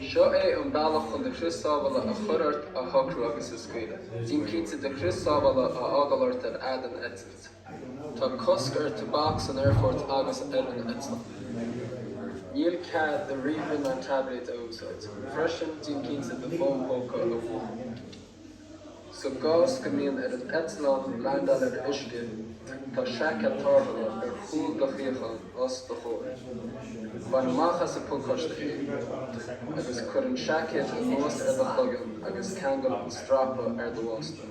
Seo é an bailach chun de Christábhla a churart a thocrú agus is scuile. Dín cinnte de Christábhla a ágalairt ar Aran Islands. Tá cosc ar tabhac san airport agus Aran Islands. Níl cead de riomhann an tablet a úsáid. Freisin dín cinnte de fópóca a bhuail. So gás go mbíonn ar an Eitleán landal ar uisce, tá seacha tábhla ar chúl do chríochain os do chóir. Bhain amachchas a pócáiste é, agus chuir an seachaid an nuas ar do chloigeann agus ceangal an strapa ar do bhásta,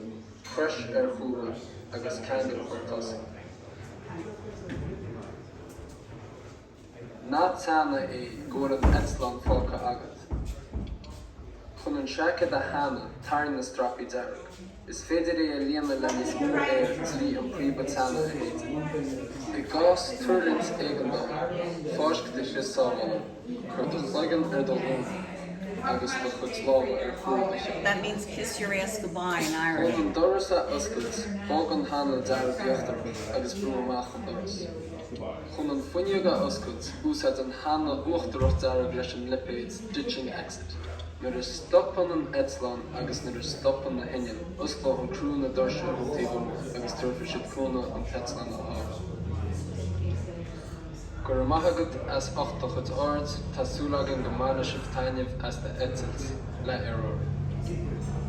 freis ar chúla agus ceangal chun tosaigh. Ná teanna é gcóir an Eitleán fágtha agat. Chun an seachaid a cheana tar na strapaí dearg. Is féidir é a líana le níos mó air trí an príomh teanna a héidir. I gás tuirlint éigeandá, fáisc de Christábhla, chuir do chloigeann ar do lún, agus do chutlála ar chúla. That means kiss your ass goodbye in Chun Irish. an doras a oscailt, bog an cheana dearg bheachtar agus brú amach an doras. Chun an fuinneoga oscailt, úsáid an cheana uachtarach dearg leis an lipéid ditching exit. Nuair is stoppan an Eitleán agus nuair is stoppan na hinian, osclá an crú na doirse tíbham agus tuirfir siad cúna an Eitleán a ára. Gur amach agat as 8 ard, tá súlagan go mána sibh tainneamh as de Eitleán le éireoir.